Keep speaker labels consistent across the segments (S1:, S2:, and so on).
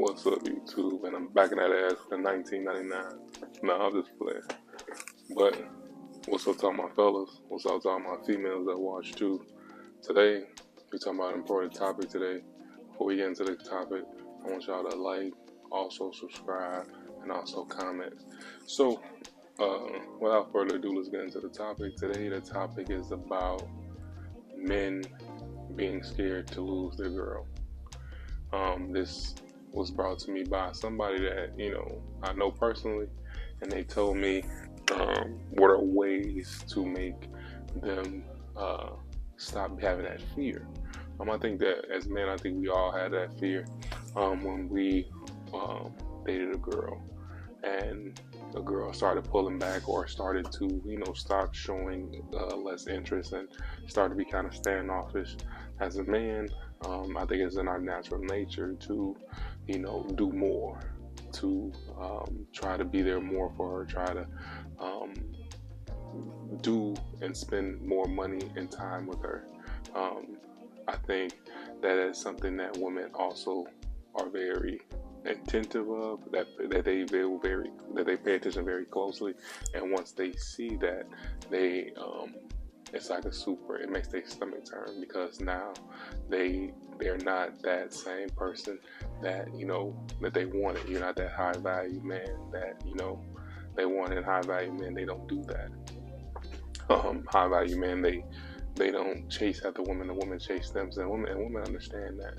S1: What's up, YouTube? And I'm back in that ass for 1999. No, I'm just playing. But what's up to all my fellas? What's up to all my females that watch too? Today, we're talking about an important topic today. Before we get into the topic, I want y'all to like, also subscribe, and also comment. So, without further ado, let's get into the topic. Today, the topic is about men being scared to lose their girl. This was brought to me by somebody that I know personally, and they told me what are ways to make them stop having that fear. I think that as men, I think we all had that fear when we dated a girl, and the girl started pulling back or started to stop showing less interest and started to be kind of standoffish. As a man, I think it's in our natural nature to do more, to try to be there more for her, try to do and spend more money and time with her. I think that is something that women also are very attentive of, that they pay attention very closely, and once they see that, they it's like it makes their stomach turn, because now they're not that same person that that they wanted. You're not that high value man that they wanted. High value men, they don't do that. High value men, they don't chase after women. The women chase them. So women understand that,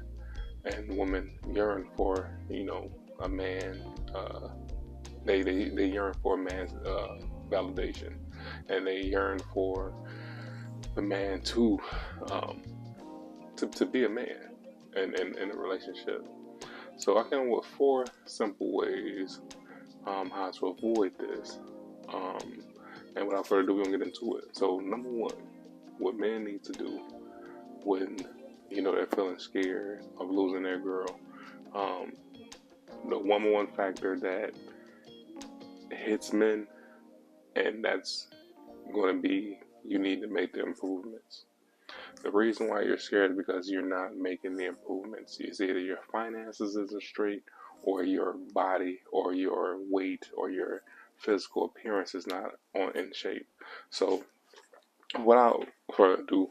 S1: and women yearn for a man. They yearn for a man's validation, and they yearn for the man to be a man in a relationship. So I came up with 4 simple ways how to avoid this. And without further ado, we're gonna get into it. So number 1, what men need to do when they're feeling scared of losing their girl. The number 1 factor that hits men, and that's going to be, you need to make the improvements. The reason why you're scared is because you're not making the improvements. It's either your finances isn't straight, or your body, or your weight, or your physical appearance is not in shape. So without further ado,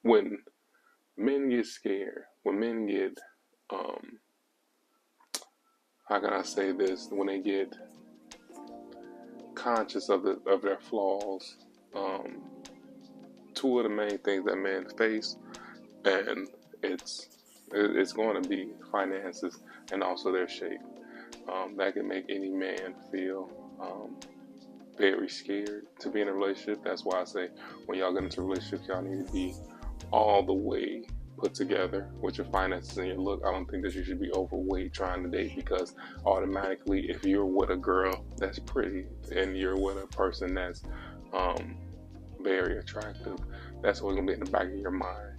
S1: when men get scared, when men get how can I say this, when they get conscious of their flaws, 2 of the main things that men face, and it's going to be finances and also their shape. That can make any man feel very scared to be in a relationship. That's why I say, when y'all get into a relationship, y'all need to be all the way put together with your finances and your look. I don't think that you should be overweight trying to date, because automatically, if you're with a girl that's pretty and you're with a person that's very attractive, that's always going to be in the back of your mind.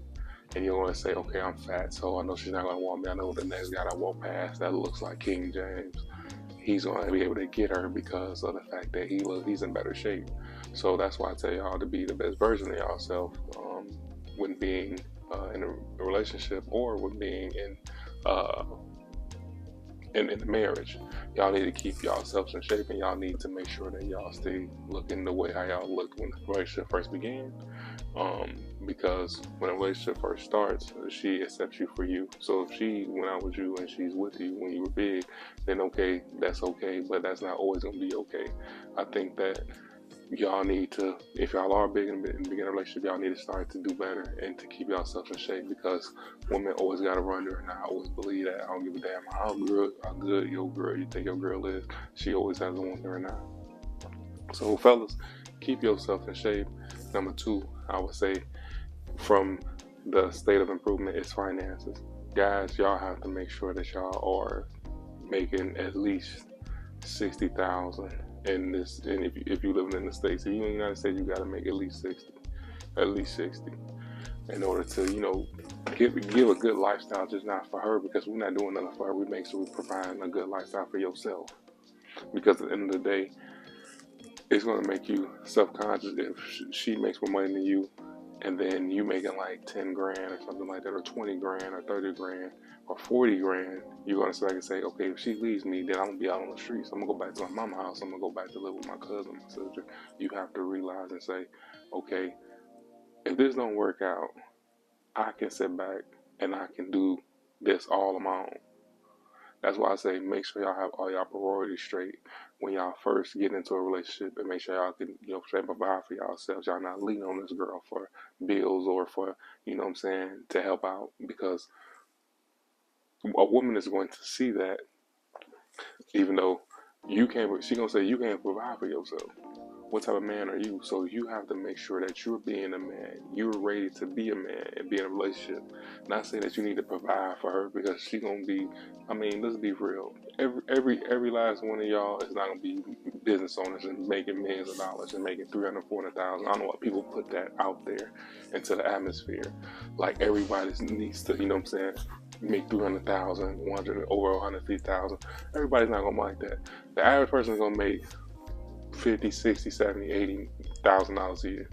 S1: And you're going to say, okay, I'm fat, so I know she's not going to want me. I know the next guy I walk past that looks like King James, he's going to be able to get her because of the fact that he's in better shape. So that's why I tell y'all to be the best version of yourself when being in a relationship, or when being in the marriage. Y'all need to keep yourselves in shape, and y'all need to make sure that y'all stay looking the way how y'all looked when the relationship first began. Because when a relationship first starts, she accepts you for you. So if she went out with you and she's with you when you were big, then okay, that's okay, but that's not always going to be okay. I think that y'all need to, if y'all are big in the beginning of a relationship, y'all need to start to do better and to keep yourself in shape, because women always got to run her, and I always believe that. I don't give a damn how good your girl you think your girl is, she always has a woman or not. So fellas, keep yourself in shape. Number 2, I would say, from the state of improvement, is finances. Guys, y'all have to make sure that y'all are making at least $60,000 in this. And if you live in the States, if you in the United States, you got to make at least 60, in order to give a good lifestyle. Just not for her, because we're not doing nothing for her. We make sure we provide a good lifestyle for yourself, because at the end of the day, it's going to make you self-conscious if she makes more money than you, and then you making like 10 grand or something like that, or 20 grand, or 30 grand, or 40 grand, you're gonna sit back and say, okay, if she leaves me, then I'm gonna be out on the streets. I'm gonna go back to my mama's house. I'm gonna go back to live with my cousin, my sister. You have to realize and say, okay, if this don't work out, I can sit back and I can do this all on my own. That's why I say make sure y'all have all y'all priorities straight when y'all first get into a relationship, and make sure y'all can, provide for yourselves. Y'all not leaning on this girl for bills or for, to help out, because a woman is going to see that, even though she gonna say you can't provide for yourself. What type of man are you? So you have to make sure that you're being a man. You're ready to be a man and be in a relationship. Not saying that you need to provide for her, because she gonna be. I mean, let's be real. Every last one of y'all is not gonna be business owners and making millions of dollars and making 300, 400,000. I don't know why people put that out there into the atmosphere. Like everybody needs to, make 300,000, 100, over 150,000. Everybody's not gonna like that. The average person is gonna make 50, 60, 70, 80,000 dollars a year.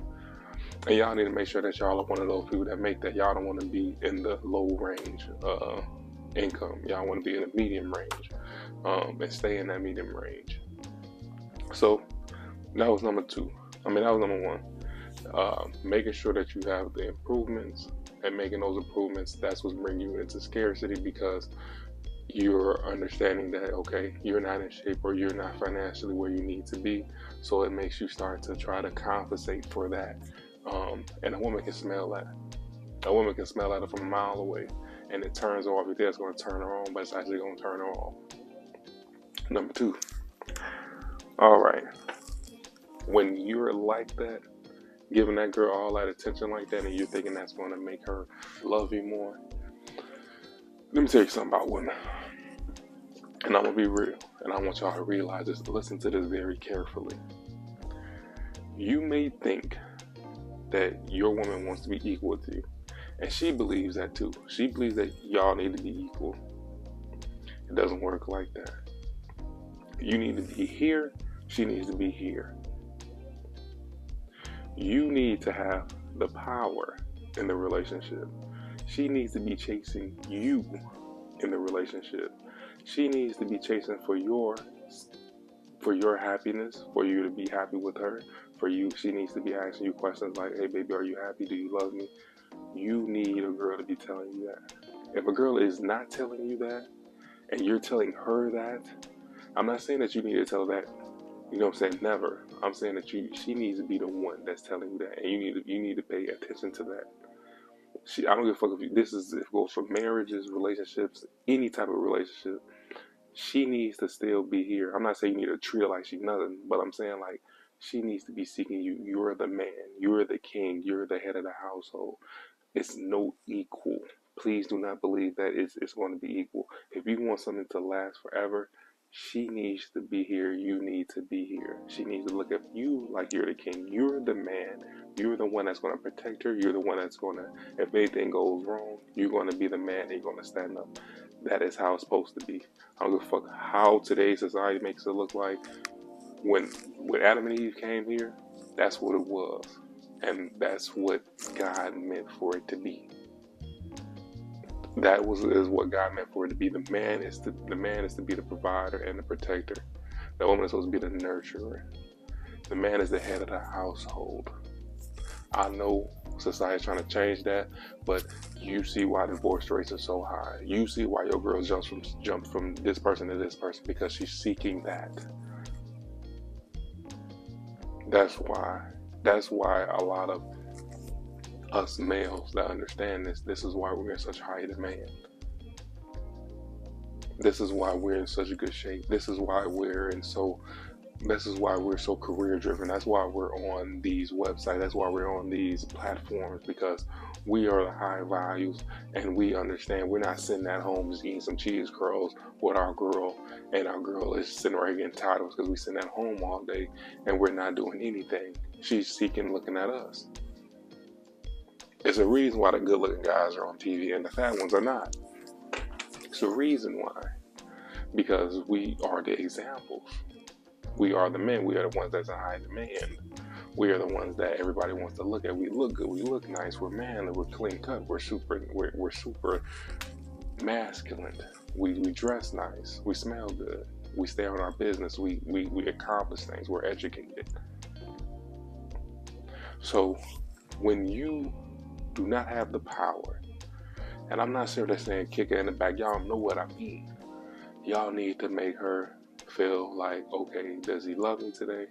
S1: And y'all need to make sure that y'all are one of those people that make that. Y'all don't want to be in the low range income. Y'all want to be in the medium range, and stay in that medium range. So that was number two. That was number one. Making sure that you have the improvements, and making those improvements, that's what's bringing you into scarcity, because you're understanding that, okay, you're not in shape, or you're not financially where you need to be. So it makes you start to try to compensate for that. And a woman can smell that. A woman can smell that from a mile away, and it turns her off. If it's going to turn her on, but it's actually going to turn her off. Number two. All right. When you're like that, giving that girl all that attention like that, and you're thinking that's going to make her love you more, let me tell you something about women. And I'm going to be real, and I want y'all to realize this. Listen to this very carefully. You may think that your woman wants to be equal to you, and she believes that too. She believes that y'all need to be equal. It doesn't work like that. You need to be here. She needs to be here. You need to have the power in the relationship. She needs to be chasing you in the relationship. She needs to be chasing for your happiness, for you to be happy with her. For you, she needs to be asking you questions like, hey baby, are you happy? Do you love me? You need a girl to be telling you that. If a girl is not telling you that, and you're telling her that, I'm not saying that you need to tell that, never. I'm saying that she needs to be the one that's telling you that, and you need to pay attention to that. I don't give a fuck if it goes for marriages, relationships, any type of relationship. She needs to still be here. I'm not saying you need to treat her like she's nothing, but I'm saying like she needs to be seeking you. You're the man. You're the king. You're the head of the household. It's no equal. Please do not believe that it's going to be equal. If you want something to last forever, she needs to be here. You need to be here. She needs to look at you like you're the king. You're the man. You're the one that's going to protect her. You're the one that's going to, if anything goes wrong, you're going to be the man and you're going to stand up. That is how it's supposed to be. I don't give a fuck how today's society makes it look like. When Adam and Eve came here, that's what it was. And that's what God meant for it to be. That is what God meant for it to be. The man is to be the provider and the protector. The woman is supposed to be the nurturer. The man is the head of the household. I know society is trying to change that, but you see why divorce rates are so high. You see why your girl jumps from this person to this person, because she's seeking that. That's why a lot of us males that understand this is why we're in such high demand. This is why we're in such good shape. This is why we're so career driven. That's why we're on these websites. That's why we're on these platforms, because we are the high values, and we understand we're not sitting at home just eating some cheese curls with our girl, and our girl is sitting right here getting tired of us because we sitting at home all day and we're not doing anything. She's seeking, looking at us. There's a reason why the good looking guys are on TV and the fat ones are not. It's a reason why. Because we are the examples. We are the men. We are the ones that's in high demand. We are the ones that everybody wants to look at. We look good. We look nice. We're manly. We're clean cut. We're super masculine. We dress nice. We smell good. We stay on our business. We accomplish things. We're educated. So when you do not have the power, and I'm not sure they're saying kick it in the back, y'all know what I mean. Y'all need to make her feel like, okay, does he love me today?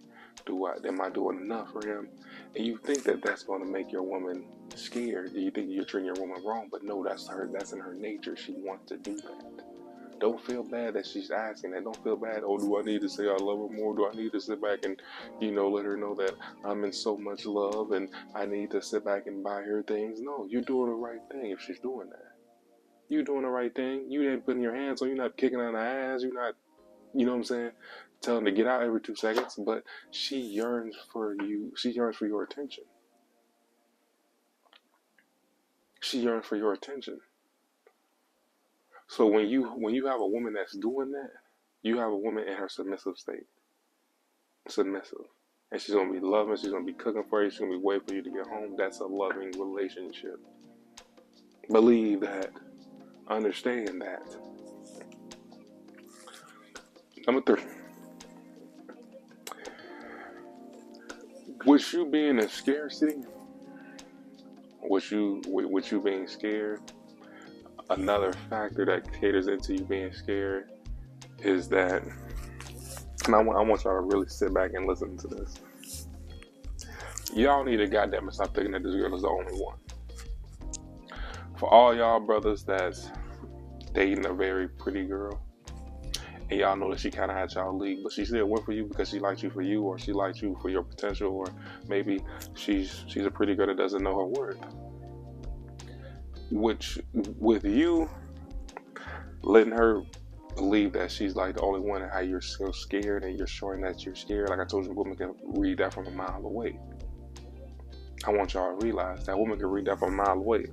S1: Am I doing enough for him? And you think that that's going to make your woman scared. You think you're treating your woman wrong, but no, that's in her nature. She wants to do that. Don't feel bad that she's asking that. Don't feel bad. Oh, do I need to say I love her more? Do I need to sit back and, let her know that I'm in so much love and I need to sit back and buy her things? No, you're doing the right thing if she's doing that. You're doing the right thing. You ain't putting your hands on. You're not kicking on her ass. You're not, you know what I'm saying, telling her to get out every 2 seconds. But she yearns for you. She yearns for your attention. She yearns for your attention. So when you have a woman that's doing that, you have a woman in her submissive state. Submissive. And she's going to be loving. She's going to be cooking for you. She's going to be waiting for you to get home. That's a loving relationship. Believe that. Understand that. Number 3. With you being in scarcity, with you being scared, another factor that caters into you being scared is that, and I want y'all to really sit back and listen to this. Y'all need to goddamn it stop thinking that this girl is the only one. For all y'all brothers that's dating a very pretty girl, and y'all know that she kind of had y'all league, but she still went for you because she liked you for you, or she liked you for your potential, or maybe she's a pretty girl that doesn't know her worth. Which, with you letting her believe that she's like the only one, and how you're so scared and you're showing that you're scared, like I told you, a woman can read that from a mile away. I want y'all to realize that woman can read that from a mile away.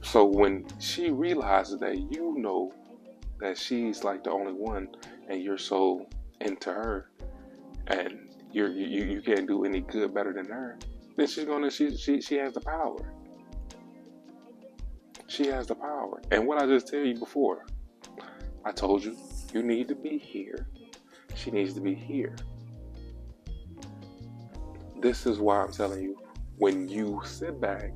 S1: So when she realizes that you know that she's like the only one, and you're so into her, and you can't do any good better than her, then she has the power. She has the power. And what I just tell you before, I told you, you need to be here. She needs to be here. This is why I'm telling you, when you sit back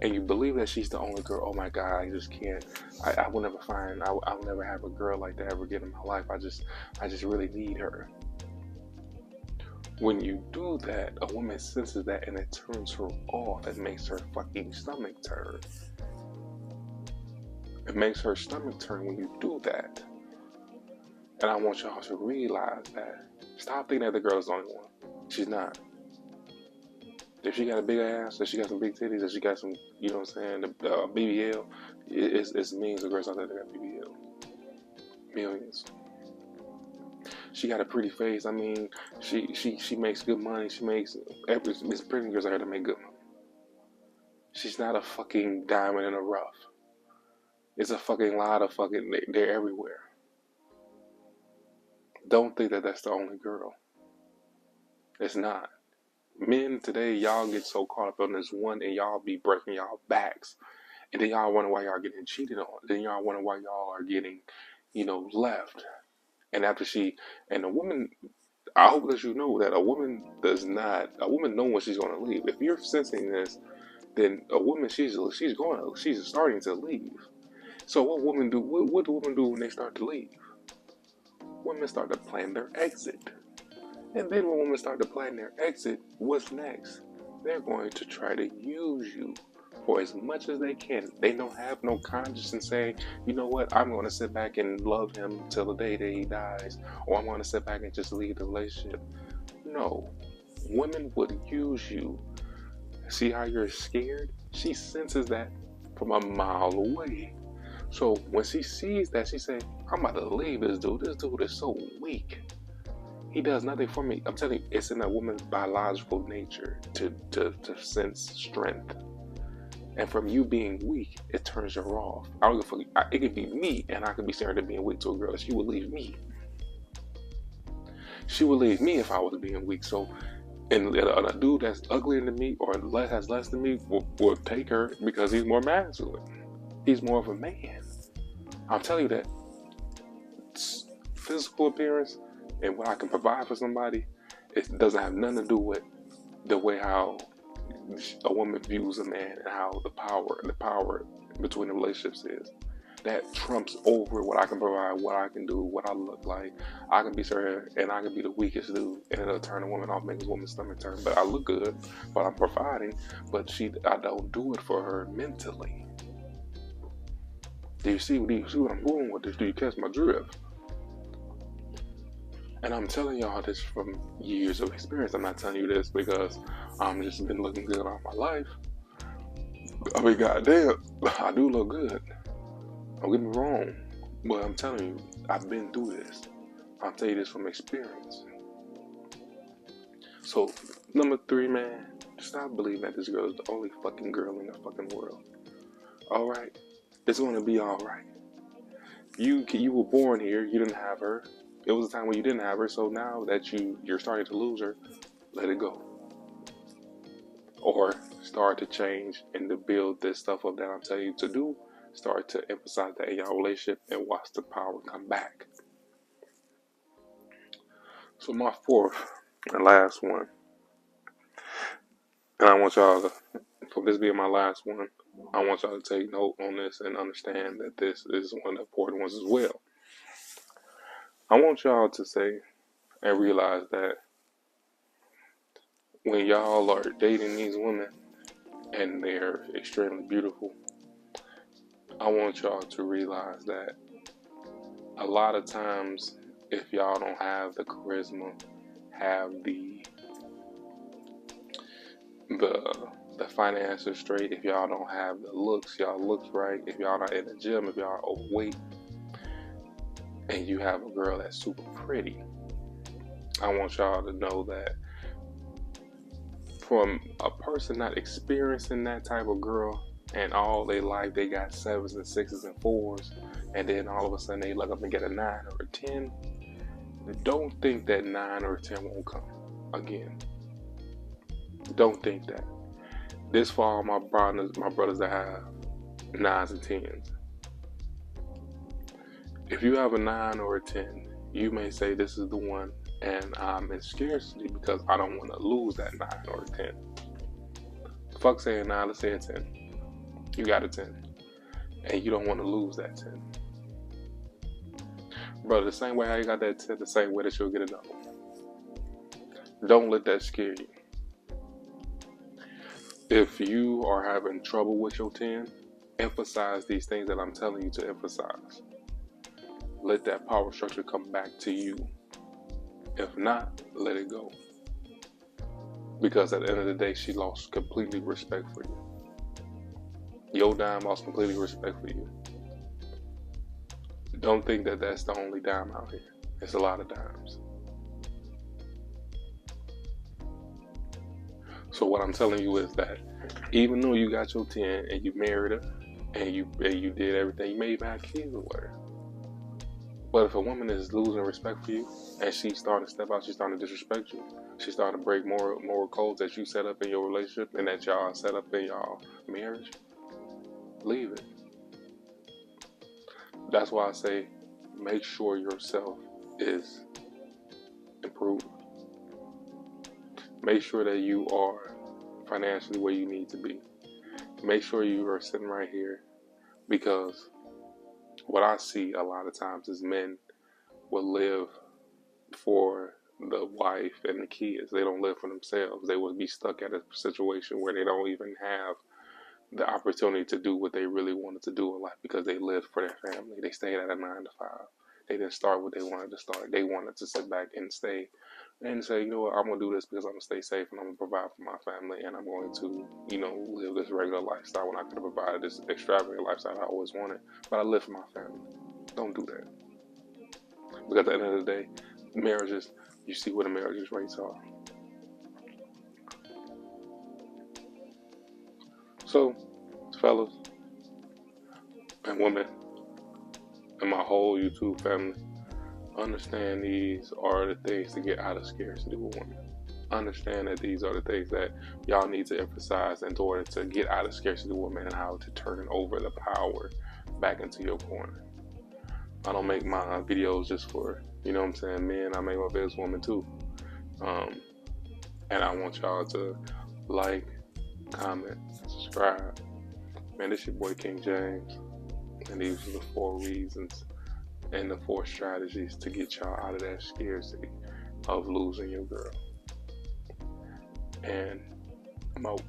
S1: and you believe that she's the only girl, oh my God, I just can't, I will never find, I'll never have a girl like that ever again in my life. I just really need her. When you do that, a woman senses that and it turns her off. It makes her fucking stomach turn. It makes her stomach turn when you do that. And I want y'all to realize that. Stop thinking that the girl is the only one. She's not. If she got a big ass, if she got some big titties, if she got some, you know what I'm saying, the BBL, it's millions of girls out there that got BBL. Millions. She got a pretty face. I mean, she makes good money. There's pretty girls out here that make good money. She's not a fucking diamond in the rough. It's a fucking lot of fucking, they're everywhere. Don't think that that's the only girl. It's not. Men today, y'all get so caught up on this one, and y'all be breaking y'all backs. And then y'all wonder why y'all getting cheated on. Then y'all wonder why y'all are getting, left. And after and a woman, I hope that you know that a woman know when she's going to leave. If you're sensing this, then a woman, she's starting to leave. So what do women do when they start to leave? Women start to plan their exit. And then when women start to plan their exit, what's next? They're going to try to use you for as much as they can. They don't have no conscience in saying, you know what, I'm going to sit back and love him till the day that he dies, or I'm going to sit back and just leave the relationship. No. Women would use you. See how you're scared? She senses that from a mile away. So when she sees that, she says, I'm about to leave this dude. This dude is so weak. He does nothing for me. I'm telling you, it's in a woman's biological nature to sense strength. And from you being weak, it turns her off. I don't give a fuck. It could be me, and I could be staring at being weak to a girl. She would leave me. She would leave me if I was being weak. So, and a dude that's uglier than me or has less than me will take her because he's more masculine. He's more of a man. I'm telling you that physical appearance and what I can provide for somebody, it doesn't have nothing to do with the way how a woman views a man and how the power between the relationships is. That trumps over what I can provide, what I can do, what I look like. I can be her and I can be the weakest dude, and it'll turn a woman off, make a woman's stomach turn. But I look good, but I'm providing. But I don't do it for her mentally. Do you see what I'm going with this? Do you catch my drift? And I'm telling y'all this from years of experience. I'm not telling you this because I'm just been looking good all my life. I mean, goddamn, I do look good. Don't get me wrong, but I'm telling you, I've been through this. I'll tell you this from experience. So, number 3, man, stop believing that this girl is the only fucking girl in the fucking world. Alright? It's gonna be alright. You were born here, you didn't have her. It was a time when you didn't have her, so now that you're starting to lose her, let it go. Or start to change and to build this stuff up that I'm telling you to do. Start to emphasize that in your relationship and watch the power come back. So my 4th and last one, and I want y'all to, for this being my last one, I want y'all to take note on this and understand that this is one of the important ones as well. I want y'all to say and realize that when y'all are dating these women and they're extremely beautiful, I want y'all to realize that a lot of times, if y'all don't have the charisma, have the finances straight, if y'all don't have the looks, y'all looks right, if y'all not in the gym, if y'all overweight, and you have a girl that's super pretty, I want y'all to know that from a person not experiencing that type of girl, and all their life they got 7s and 6s and 4s, and then all of a sudden they look up and get a 9 or a 10. Don't think that 9 or 10 won't come again. Don't think that. This for all my brothers that have 9s and 10s. If you have a 9 or a 10, you may say this is the one, and I'm in scarcity because I don't want to lose that 9 or a 10. Fuck saying 9, let's say a 10. You got a 10, and you don't want to lose that 10. Brother, the same way how you got that 10, the same way that you'll get another one. Don't let that scare you. If you are having trouble with your 10, emphasize these things that I'm telling you to emphasize. Let that power structure come back to you. If not, let it go. Because at the end of the day, she lost completely respect for you. Your dime lost completely respect for you. Don't think that that's the only dime out here. It's a lot of dimes. So what I'm telling you is that even though you got your 10 and you married her and you did everything, you may even have kids with her. But if a woman is losing respect for you and she's starting to step out, she's starting to disrespect you, she's starting to break moral codes that you set up in your relationship and that y'all set up in y'all marriage, leave it. That's why I say make sure yourself is improved. Make sure that you are financially where you need to be. Make sure you are sitting right here, because what I see a lot of times is men will live for the wife and the kids. They don't live for themselves. They will be stuck at a situation where they don't even have the opportunity to do what they really wanted to do in life because they lived for their family. They stayed at a 9 to 5. They didn't start what they wanted to start. They wanted to sit back and stay and say, you know what, I'm going to do this because I'm going to stay safe and I'm going to provide for my family and I'm going to, live this regular lifestyle when I could have provided this extravagant lifestyle I always wanted. But I live for my family. Don't do that. Because at the end of the day, marriages, you see what the marriages rates are. So, fellas and women and my whole YouTube family, Understand these are the things to get out of scarcity with women. Understand that these are the things that y'all need to emphasize in order to get out of scarcity with women, and how to turn over the power back into your corner. I don't make my videos just for, you know what I'm saying, men. I make my videos for women too. And I want y'all to like, comment, subscribe. Man, this your boy King James, and these are the 4 reasons and the 4 strategies to get y'all out of that scarcity of losing your girl. And I'm out.